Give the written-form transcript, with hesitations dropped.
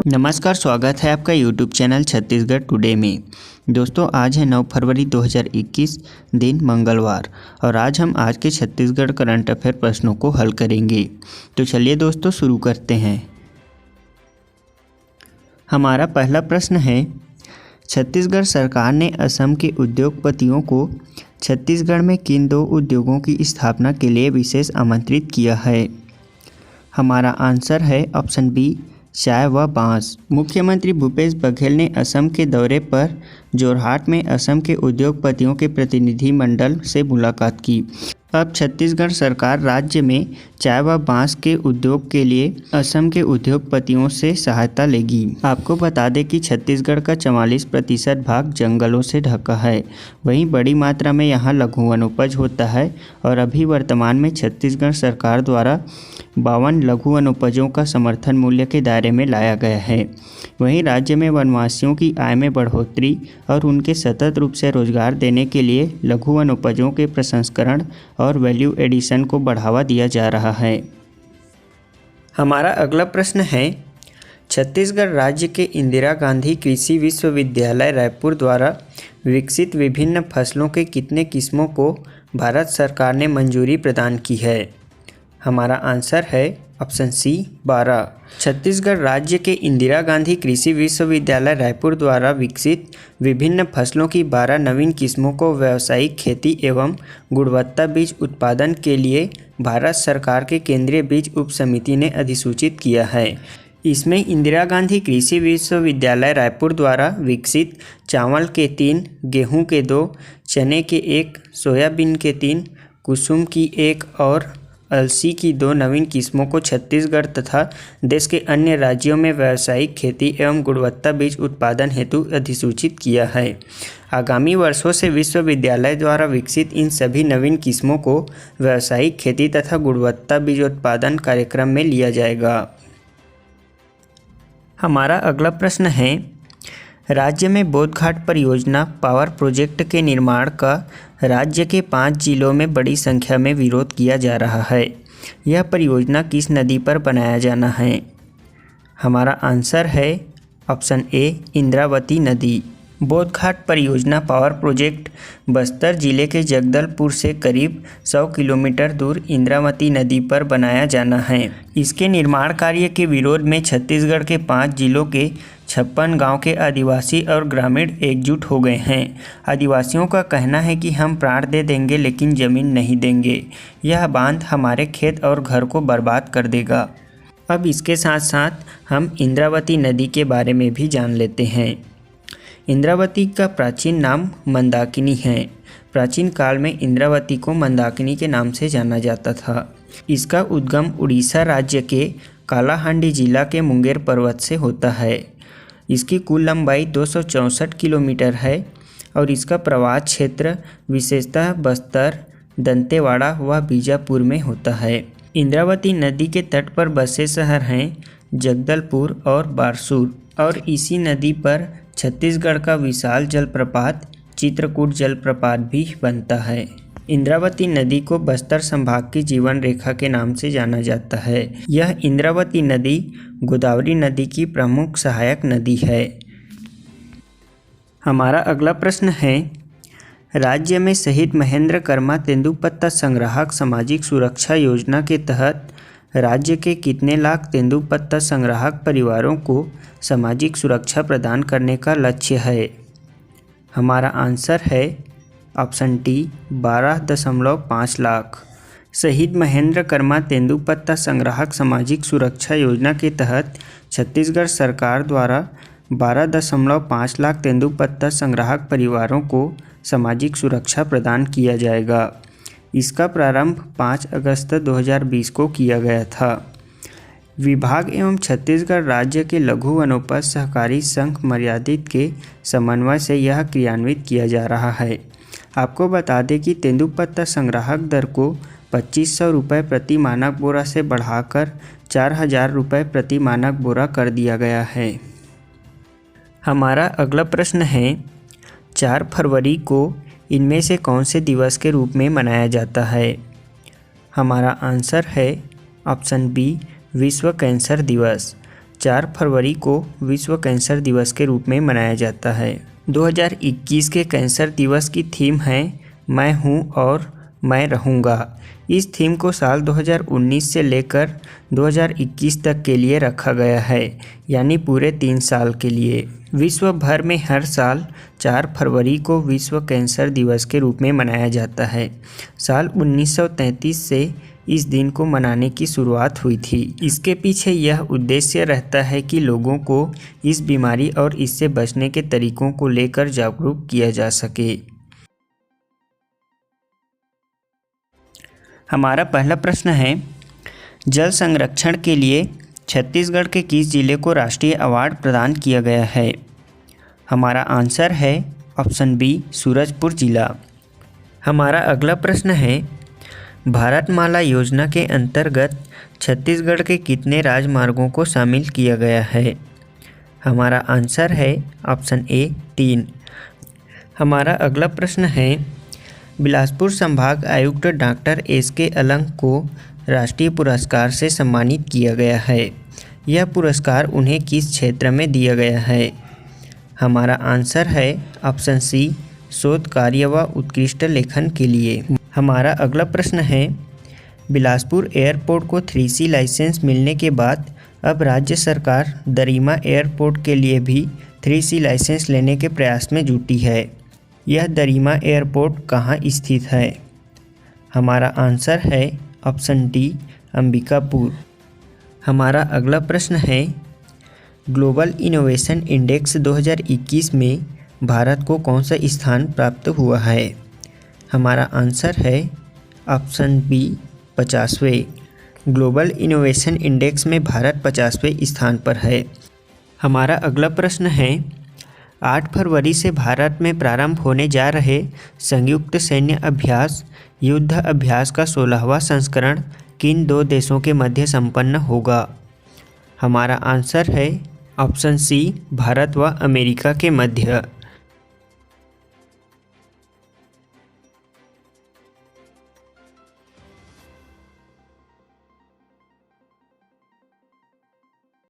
नमस्कार, स्वागत है आपका यूट्यूब चैनल छत्तीसगढ़ टुडे में। दोस्तों, आज है 9 फरवरी 2021 दिन मंगलवार और आज के छत्तीसगढ़ करंट अफेयर प्रश्नों को हल करेंगे। तो चलिए दोस्तों शुरू करते हैं। हमारा पहला प्रश्न है, छत्तीसगढ़ सरकार ने असम के उद्योगपतियों को छत्तीसगढ़ में किन 2 उद्योगों की स्थापना के लिए विशेष आमंत्रित किया है? हमारा आंसर है ऑप्शन बी, चाय व बांस। मुख्यमंत्री भूपेश बघेल ने असम के दौरे पर जोरहाट में असम के उद्योगपतियों के प्रतिनिधिमंडल से मुलाकात की। अब छत्तीसगढ़ सरकार राज्य में चाय व बांस के उद्योग के लिए असम के उद्योगपतियों से सहायता लेगी। आपको बता दें कि छत्तीसगढ़ का 44% भाग जंगलों से ढका है। वहीं बड़ी मात्रा में यहाँ लघु वनोपज होता है और अभी वर्तमान में छत्तीसगढ़ सरकार द्वारा 52 लघु वनोपजों का समर्थन मूल्य के दायरे में लाया गया है। वहीं राज्य में वनवासियों की आय में बढ़ोतरी और उनके सतत रूप से रोजगार देने के लिए लघु वनोपजों के प्रसंस्करण और वैल्यू एडिशन को बढ़ावा दिया जा रहा है। हमारा अगला प्रश्न है, छत्तीसगढ़ राज्य के इंदिरा गांधी कृषि विश्वविद्यालय रायपुर द्वारा विकसित विभिन्न फसलों के कितने किस्मों को भारत सरकार ने मंजूरी प्रदान की है? हमारा आंसर है ऑप्शन सी, 12। छत्तीसगढ़ राज्य के इंदिरा गांधी कृषि विश्वविद्यालय रायपुर द्वारा विकसित विभिन्न फसलों की 12 नवीन किस्मों को व्यावसायिक खेती एवं गुणवत्ता बीज उत्पादन के लिए भारत सरकार के केंद्रीय बीज उप समिति ने अधिसूचित किया है। इसमें इंदिरा गांधी कृषि विश्वविद्यालय रायपुर द्वारा विकसित चावल के 3, गेहूं के 2, चने के 1, सोयाबीन के 3, कुसुम की 1 और अलसी की 2 नवीन किस्मों को छत्तीसगढ़ तथा देश के अन्य राज्यों में व्यावसायिक खेती एवं गुणवत्ता बीज उत्पादन हेतु अधिसूचित किया है। आगामी वर्षों से विश्वविद्यालय द्वारा विकसित इन सभी नवीन किस्मों को व्यावसायिक खेती तथा गुणवत्ता बीज उत्पादन कार्यक्रम में लिया जाएगा। हमारा अगला प्रश्न है, राज्य में बोधघाट परियोजना पावर प्रोजेक्ट के निर्माण का राज्य के 5 जिलों में बड़ी संख्या में विरोध किया जा रहा है। यह परियोजना किस नदी पर बनाया जाना है? हमारा आंसर है ऑप्शन ए, इंद्रावती नदी। बोधघाट परियोजना पावर प्रोजेक्ट बस्तर जिले के जगदलपुर से करीब 100 किलोमीटर दूर इंद्रावती नदी पर बनाया जाना है। इसके निर्माण कार्य के विरोध में छत्तीसगढ़ के 5 जिलों के 56 गांव के आदिवासी और ग्रामीण एकजुट हो गए हैं। आदिवासियों का कहना है कि हम प्राण दे देंगे लेकिन ज़मीन नहीं देंगे। यह बांध हमारे खेत और घर को बर्बाद कर देगा। अब इसके साथ साथ हम इंद्रावती नदी के बारे में भी जान लेते हैं। इंद्रावती का प्राचीन नाम मंदाकिनी है। प्राचीन काल में इंद्रावती को मंदाकिनी के नाम से जाना जाता था। इसका उद्गम उड़ीसा राज्य के कालाहांडी जिला के मुंगेर पर्वत से होता है। इसकी कुल लंबाई 264 किलोमीटर है और इसका प्रवाह क्षेत्र विशेषतः बस्तर, दंतेवाड़ा व बीजापुर में होता है। इंद्रावती नदी के तट पर बसे शहर हैं जगदलपुर और बारसूर और इसी नदी पर छत्तीसगढ़ का विशाल जलप्रपात चित्रकूट जलप्रपात भी बनता है। इंद्रावती नदी को बस्तर संभाग की जीवन रेखा के नाम से जाना जाता है। यह इंद्रावती नदी गोदावरी नदी की प्रमुख सहायक नदी है। हमारा अगला प्रश्न है, राज्य में शहीद महेंद्र कर्मा तेंदुपत्ता संग्राहक सामाजिक सुरक्षा योजना के तहत राज्य के कितने लाख तेंदुपत्ता संग्राहक परिवारों को सामाजिक सुरक्षा प्रदान करने का लक्ष्य है? हमारा आंसर है ऑप्शन डी, 12.5 लाख। शहीद महेंद्र कर्मा तेंदुपत्ता संग्राहक सामाजिक सुरक्षा योजना के तहत छत्तीसगढ़ सरकार द्वारा 12.5 लाख तेंदुपत्ता संग्राहक परिवारों को सामाजिक सुरक्षा प्रदान किया जाएगा। इसका प्रारंभ 5 अगस्त 2020 को किया गया था। विभाग एवं छत्तीसगढ़ राज्य के लघु वनोपज सहकारी संघ मर्यादित के समन्वय से यह क्रियान्वित किया जा रहा है। आपको बता दें कि तेंदुपत्ता संग्राहक दर को 2500 रुपये प्रति मानक बोरा से बढ़ाकर 4000 रुपये प्रति मानक बोरा कर दिया गया है। हमारा अगला प्रश्न है, 4 फरवरी को इनमें से कौन से दिवस के रूप में मनाया जाता है? हमारा आंसर है ऑप्शन बी, विश्व कैंसर दिवस। 4 फरवरी को विश्व कैंसर दिवस के रूप में मनाया जाता है। 2021 के कैंसर दिवस की थीम है मैं हूँ और मैं रहूँगा। इस थीम को साल 2019 से लेकर 2021 तक के लिए रखा गया है, यानी पूरे 3 साल के लिए। विश्व भर में हर साल 4 फरवरी को विश्व कैंसर दिवस के रूप में मनाया जाता है। साल 1933 से इस दिन को मनाने की शुरुआत हुई थी। इसके पीछे यह उद्देश्य रहता है कि लोगों को इस बीमारी और इससे बचने के तरीकों को लेकर जागरूक किया जा सके। हमारा पहला प्रश्न है, जल संरक्षण के लिए छत्तीसगढ़ के किस जिले को राष्ट्रीय अवार्ड प्रदान किया गया है? हमारा आंसर है ऑप्शन बी, सूरजपुर जिला। हमारा अगला प्रश्न है, भारतमाला योजना के अंतर्गत छत्तीसगढ़ के कितने राजमार्गों को शामिल किया गया है? हमारा आंसर है ऑप्शन ए, 3। हमारा अगला प्रश्न है, बिलासपुर संभाग आयुक्त डॉक्टर एस.के. अलंग को राष्ट्रीय पुरस्कार से सम्मानित किया गया है। यह पुरस्कार उन्हें किस क्षेत्र में दिया गया है? हमारा आंसर है ऑप्शन सी, शोध कार्य व उत्कृष्ट लेखन के लिए। हमारा अगला प्रश्न है, बिलासपुर एयरपोर्ट को 3C लाइसेंस मिलने के बाद अब राज्य सरकार दरिमा एयरपोर्ट के लिए भी 3C लाइसेंस लेने के प्रयास में जुटी है। यह दरिमा एयरपोर्ट कहाँ स्थित है? हमारा आंसर है ऑप्शन डी, अंबिकापुर। हमारा अगला प्रश्न है, ग्लोबल इनोवेशन इंडेक्स 2021 में भारत को कौन सा स्थान प्राप्त हुआ है? हमारा आंसर है ऑप्शन बी, 50वें। ग्लोबल इनोवेशन इंडेक्स में भारत 50वें स्थान पर है। हमारा अगला प्रश्न है, 8 फरवरी से भारत में प्रारंभ होने जा रहे संयुक्त सैन्य अभ्यास युद्ध अभ्यास का 16वां संस्करण किन 2 देशों के मध्य संपन्न होगा? हमारा आंसर है ऑप्शन सी, भारत व अमेरिका के मध्य।